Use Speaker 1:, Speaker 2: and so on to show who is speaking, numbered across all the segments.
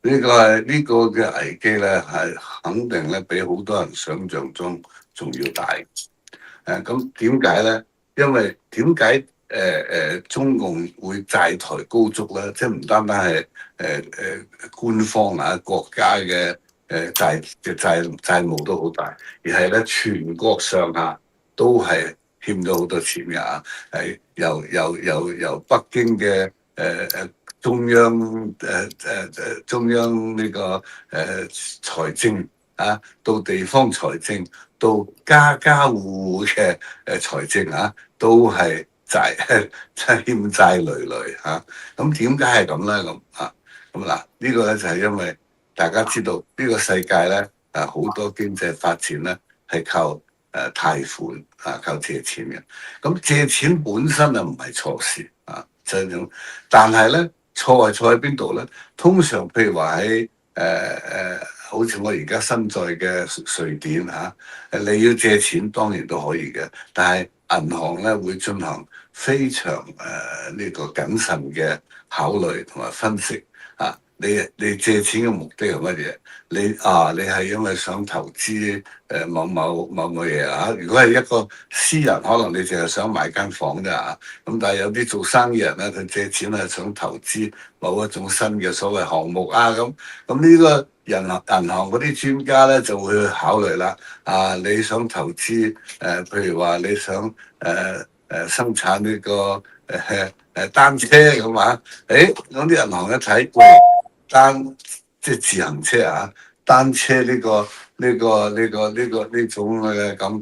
Speaker 1: 呢個嘅危機咧，係肯定咧比好多人想象中仲要大。咁點解咧？因為點解中共會債台高築咧？即係唔單單係官方國家嘅債務都好大，而係咧全國上下都係欠咗好多錢㗎。係由北京嘅中央呢個財政到地方財政，到家家戶戶嘅財政都係欠債累累嚇。咁點解係咁咧？咁嗱，呢個咧就係因為大家知道呢個世界咧好多經濟發展咧係靠貸款靠借錢嘅。咁借錢本身唔係錯事就係咁。但係咧錯係錯喺邊度咧？通常譬如話喺好似我而家身在嘅瑞典你要借錢當然都可以嘅，但係銀行咧會進行非常呢個謹慎嘅考慮同埋分析你借錢嘅目的係乜嘢？你係因為想投資某嘢如果係一個私人，可能你淨係想買間房啫咁但係有啲做生意人咧，佢借錢係想投資某一種新嘅所謂項目咁呢個銀行嗰啲專家咧就會去考慮啦。你想投資譬如話你想生產呢個單車咁咁啲銀行一睇，即係自行車單車呢種咁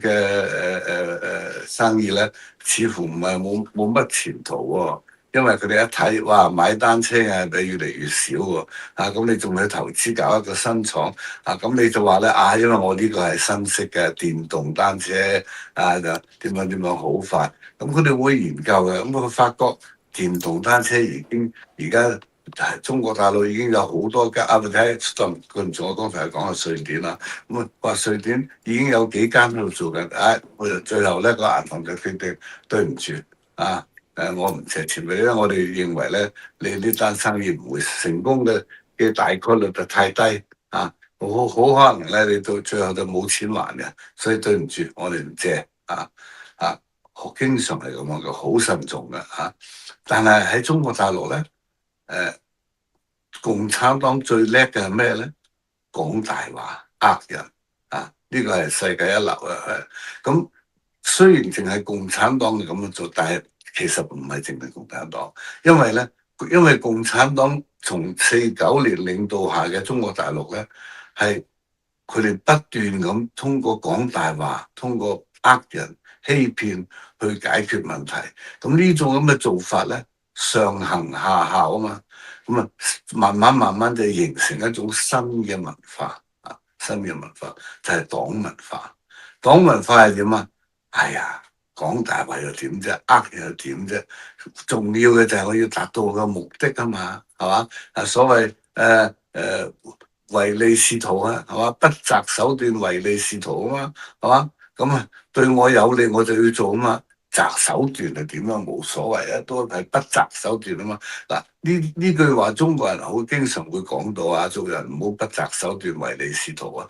Speaker 1: 嘅生意咧，似乎唔係冇乜前途喎。因為佢哋一睇，哇，買單車嘅越嚟越少喎。咁你仲去投資搞一個新廠咁你就話咧因為我呢個係新式嘅電動單車就點樣好快。咁佢哋會研究嘅。咁佢發覺電動單車而家中國大陸已經有好多間你睇佢唔同我剛才講嘅瑞典啦。咁話瑞典已經有幾間喺度做緊。我就最後咧個銀行就決定對唔住我唔借錢俾你，因為我哋認為咧你呢單生意唔會成功嘅大概率就太低好可能咧你到最後就冇錢還嘅，所以對唔住，我哋唔借經常係咁樣嘅，好慎重嘅但係喺中國大陸咧，共產黨最叻嘅係咩咧？講大話呃人呢個係世界一流咁雖然淨係共產黨咁樣做，但係其實唔係淨係共產黨，因為共產黨從49年領導下嘅中國大陸咧，係佢哋不斷咁通過講大話，通過呃人欺騙去解決問題。咁呢種咁嘅做法咧，上行下效嘛。咁慢慢就形成一種新嘅文化新嘅文化就係黨文化。黨文化係點啊？哎呀，講大話又點啫？呃又點啫？重要嘅就係我要達到個目的啊嘛，係嘛？所謂唯利是圖係嘛？不擇手段唯利是圖啊嘛，係嘛？咁對我有利我就要做啊嘛。擇手段係點樣冇所謂都係不擇手段啊嘛。嗱，呢句話中國人好經常會講到做人唔好不擇手段唯利是圖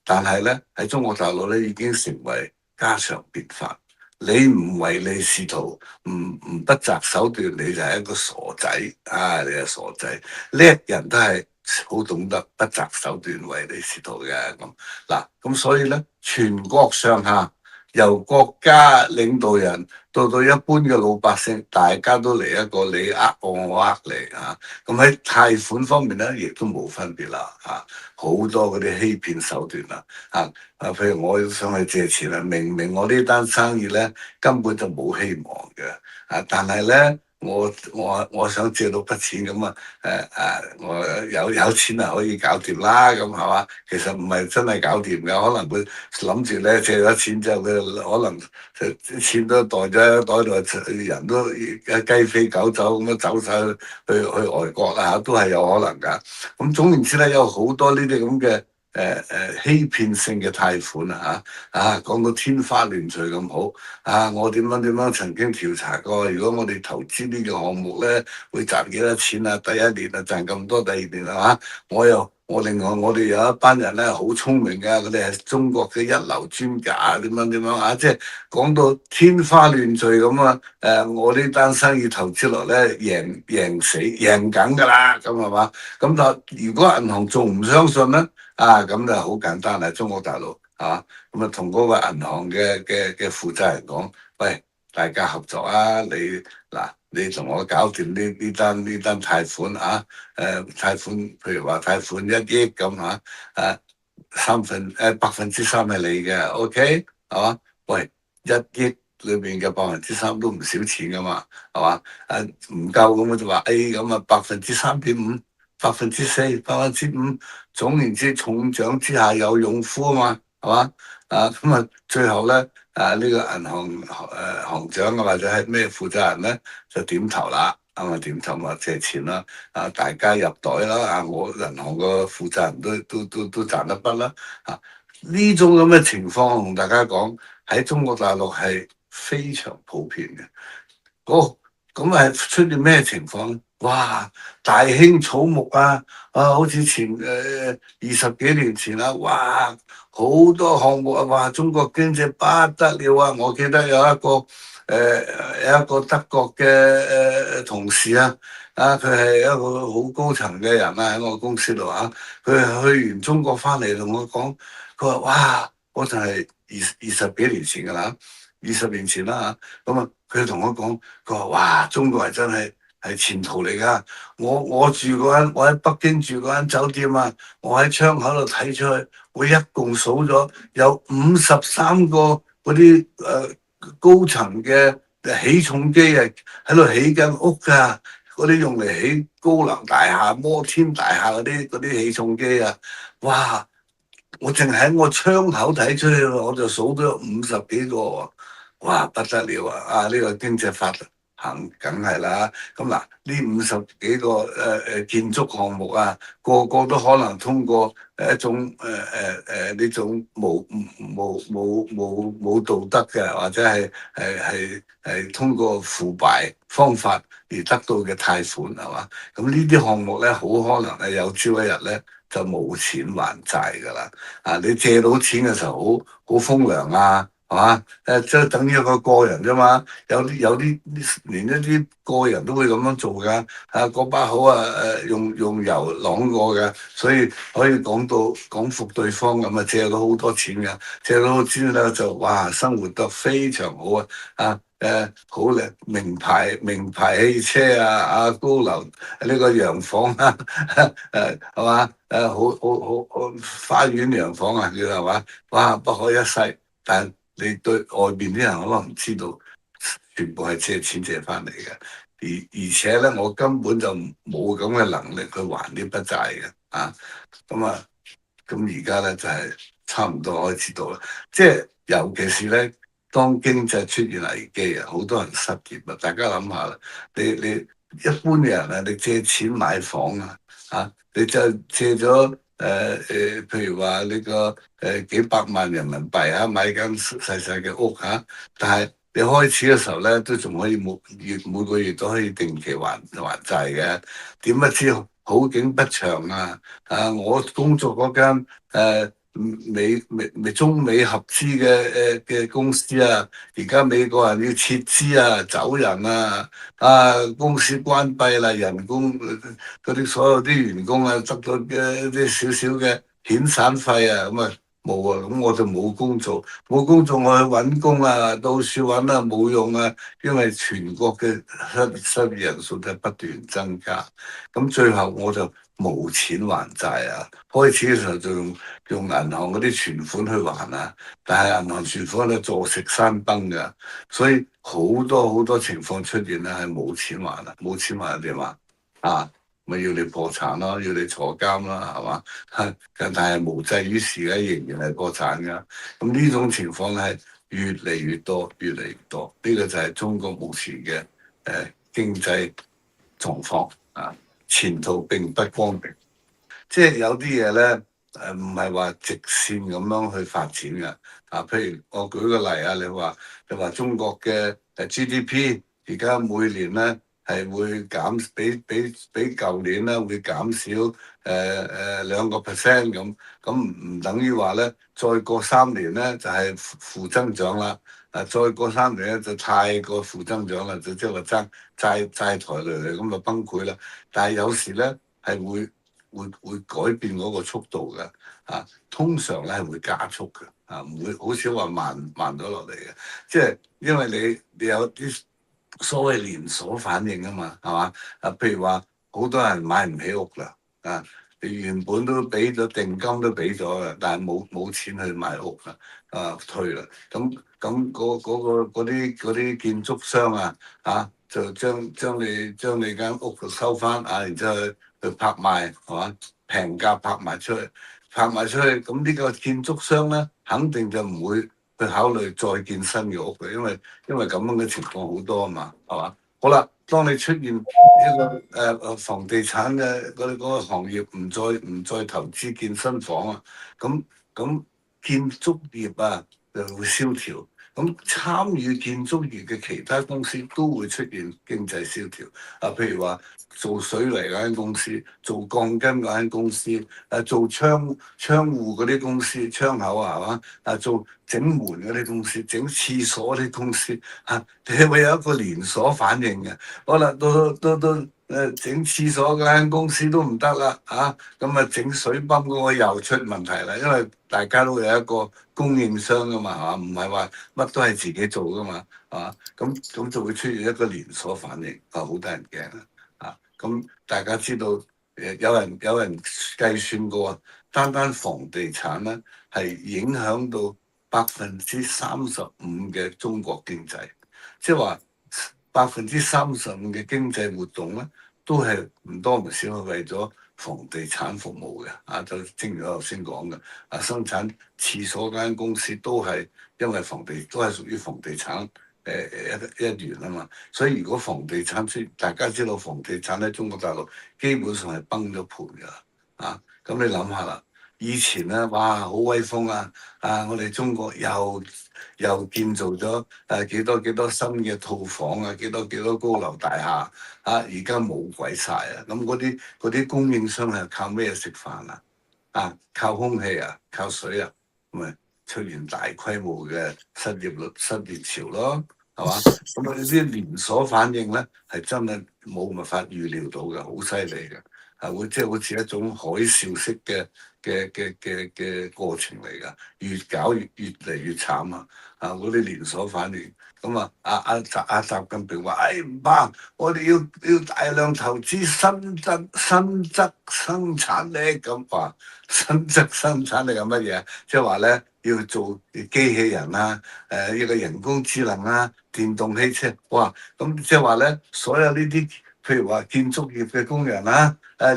Speaker 1: 但係咧喺中國大陸咧已經成為家常便飯。你唔唯利是圖，唔不擇手段，你就係一個傻仔你係傻仔。叻人都係好懂得不擇手段唯利是圖嘅咁所以咧，全國上下由國家領導人到一般嘅老百姓，大家都嚟一個你呃我呃你咁喺貸款方面咧，亦都冇分別啦好多嗰啲欺騙手段譬如我想去借錢明明我呢單生意咧根本就冇希望嘅但係咧我想借到筆錢咁我有錢可以搞掂啦咁係嘛？其實唔係真係搞掂嘅，可能佢諗住咧借咗錢之後，佢可能錢都袋咗喺袋度，人都雞飛狗走咁樣走晒去外國啦都係有可能㗎。咁總言之咧，有好多呢啲咁嘅欺騙性嘅貸款講到天花亂墜咁好我點樣曾經調查過，如果我哋投資呢個項目咧，會賺幾多錢啊？第一年賺咁多，第二年另外我哋有一班人咧好聰明嘅，佢哋係中國嘅一流專家，點樣即係講到天花亂墜咁我呢單生意投資落咧，贏緊㗎啦，咁係嘛？咁但如果銀行仲唔相信咧，咁就好簡單啦，中國大陸咁同嗰個銀行嘅負責人講，喂，大家合作你同我搞掂呢單貸款貸款，譬如話貸款1億咁3%係你嘅，OK 係嘛？喂，1億裏面嘅3%都唔少錢噶嘛，係嘛？唔夠咁我就話咁3.5%、4%、5%，總言之重獎之下有勇夫啊嘛，係嘛？最後咧呢個銀行行長或者係咩負責人咧就點頭啦，點頭話借錢啦，大家入袋啦，我銀行個負責人都賺得筆啦，呢種咁嘅情況同大家講喺中國大陸係非常普遍嘅。咁出現咩情況？哇！大興草木好似前20幾年前哇！好多項目哇！中國經濟不得了我記得有一個德國嘅同事佢係一個好高層嘅人喺我公司度佢去完中國翻嚟同我講，佢話哇！我就係二十幾年前㗎啦，20年前啦佢同我講，佢話哇，中國人真係前途嚟㗎！我喺北京住嗰間酒店我喺窗口度睇出去，我一共數咗有53個嗰啲高層嘅起重機喺度起緊屋㗎，嗰啲用嚟起高樓大廈、摩天大廈嗰啲起重機哇！我淨喺我窗口睇出去，我就數咗50幾個哇，不得了呢個經濟發行梗係啦。咁呢50幾個建築項目個個都可能通過一種呢種冇道德嘅，或者係通過腐敗方法而得到嘅貸款係嘛？咁呢啲項目咧，好可能有朝一日咧就冇錢還債㗎啦。你借到錢嘅時候好風涼係嘛？即係等於一個人啫嘛。有啲連一啲個人都會咁樣做㗎。嗰把口用油啷過嘅，所以可以講服對方咁借到好多錢㗎。借到錢咧就哇，生活得非常好好靚，名牌汽車高樓呢個洋房係嘛？好花園洋房叫係嘛？哇，不可一世。但你對外邊啲人可能唔知道，全部係借錢借翻嚟嘅，而且咧，我根本就冇咁嘅能力去還呢筆債嘅咁而家咧就係差唔多開始到啦，即係尤其是咧，當經濟出現危機好多人失業大家諗下啦，你一般嘅人你借錢買房你就借咗譬如話呢個幾百萬人民幣買間細細嘅屋但係你開始嘅時候咧都仲可以每個月都可以定期還債嘅，點不知好景不長我工作嗰間中美合資嘅公司而家美國人要撤資走人公司關閉啦，人工嗰啲所有啲員工得到嘅啲少少嘅遣散費咁冇咁我就冇工做，我去揾工到處揾冇用因為全國嘅失業人數都係不斷增加，咁最後我就冇錢還債開始嘅時候就用銀行嗰啲存款去還但係銀行存款咧坐食山崩㗎，所以好多情況出現係冇錢還冇錢還點咪要你破產咯，要你坐監啦，係嘛？但係無濟於事仍然係破產㗎。咁呢種情況係越嚟越多，越嚟越多。呢個就係中國目前嘅經濟狀況前途並不光明。即係有啲嘢咧，唔係話直線咁樣去發展嘅。譬如我舉個例啊，你話中國嘅GDP 而家每年咧係會比舊年咧會減少2%咁，咁唔等於話咧再過3年咧就係負增長啦。再過3年咧就太過負增長啦，就即係話債台累累咁就崩潰啦。但係有時咧係會改變嗰個速度嘅。通常咧係會加速嘅。唔會好少話慢咗落嚟嘅。即係因為你有啲所謂連鎖反應啊嘛，係嘛？譬如話好多人買唔起屋啦。你原本都俾咗定金都俾咗啦，但係冇錢去買屋啦。退啦。咁嗰啲建築商就將你間屋收翻然之後去拍賣，係嘛？平價拍賣出去，咁呢個建築商咧肯定就唔會去考慮再建新嘅屋嘅，因為咁樣嘅情況好多啊嘛，係嘛？好啦，當你出現一個房地產嘅嗰個行業唔再投資建新房咁建築業就會蕭條。咁參與建築業嘅其他公司都會出現經濟蕭條。譬如話做水泥嗰間公司，做鋼筋嗰間公司，做窗戶嗰啲公司，窗口係嘛？做整門嗰啲公司，整廁所嗰啲公司你會有一個連鎖反應嘅。好啦，到整廁所嗰間公司都唔得啦。咁整水泵嗰個又出問題啦，因為大家都有一個供應商噶嘛，係嘛？唔係話乜都係自己做噶嘛，係嘛？咁就會出現一個連鎖反應，好得人驚咁大家知道有人計算過單房地產咧係影響到35%嘅中國經濟，即係話35%嘅經濟活動咧都係唔多唔少係為咗房地產服務嘅。就正如我頭先講嘅，生產廁所嗰間公司都係因為都係屬於房地產一員啊嘛。所以如果房地產大家知道房地產喺中國大陸基本上係崩咗盤㗎啦。咁你諗下啦，以前咧哇好威風我哋中國又建造咗幾多幾多新嘅套房幾多幾多高樓大廈而家冇鬼晒咁嗰啲供應商係靠咩食飯靠空氣靠水咁咪出現大規模嘅失業潮咯，係嘛？咁呢啲連鎖反應咧係真係冇辦法預料到嘅，好犀利嘅。會即係好似一種海嘯式嘅過程嚟㗎，越搞越嚟越慘嗰啲連鎖反應。咁習近平話：唔怕，我哋要大量投資新質生產力。咁話新質生產力係乜嘢？即係話咧要做機器人一個人工智能電動汽車。哇！咁即係話咧，所有呢啲譬如話建築業嘅工人你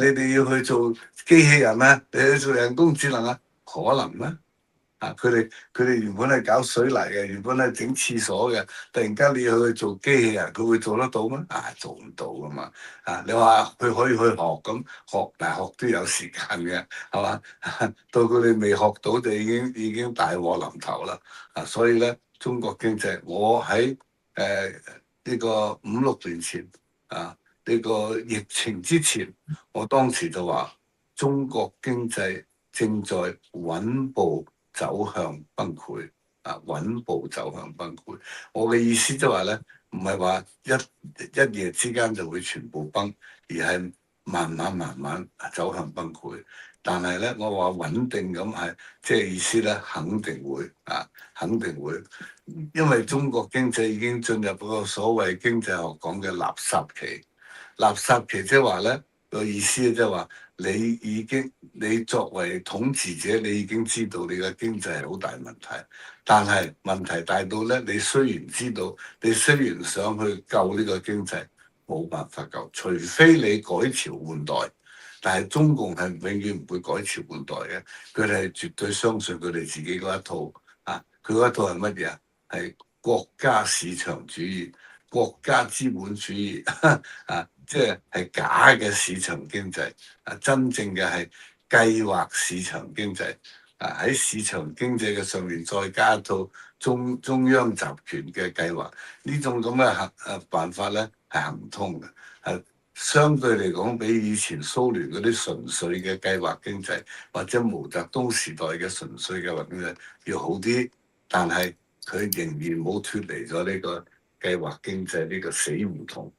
Speaker 1: 哋要去做機器人你去做人工智能可能咩？佢哋原本係搞水泥嘅，原本係整廁所嘅，突然間你要去做機器人，佢會做得到咩？做唔到噶嘛。你話佢可以去學，咁學，但係學都有時間嘅，係嘛？到佢哋未學到就已經大禍臨頭啦。所以咧，中國經濟，我喺呢個5、6年前呢個疫情之前，我當時就話中國經濟正在穩步走向崩潰。穩步走向崩潰。我嘅意思即係話咧，唔係話一夜之間就會全部崩，而係慢慢走向崩潰。但係咧，我話穩定咁係，即係意思咧，肯定會，因為中國經濟已經進入嗰個所謂經濟學講嘅垃圾期。垃圾期即係話咧，個意思即係話你作為統治者，你已經知道你嘅經濟係好大問題，但係問題大到咧，你雖然知道，你雖然想去救呢個經濟，冇辦法救，除非你改朝換代。但係中共係永遠唔會改朝換代嘅，佢哋係絕對相信佢哋自己嗰一套佢嗰一套係乜嘢？係國家市場主義、國家資本主義即係假嘅市場經濟真正嘅係計劃市場經濟喺市場經濟嘅上面再加一套中央集權嘅計劃，呢種咁嘅辦法咧係行唔通嘅。相對嚟講，比以前蘇聯嗰啲純粹嘅計劃經濟，或者毛澤東時代嘅純粹計劃經濟要好啲，但係佢仍然冇脫離咗呢個計劃經濟呢個死胡同。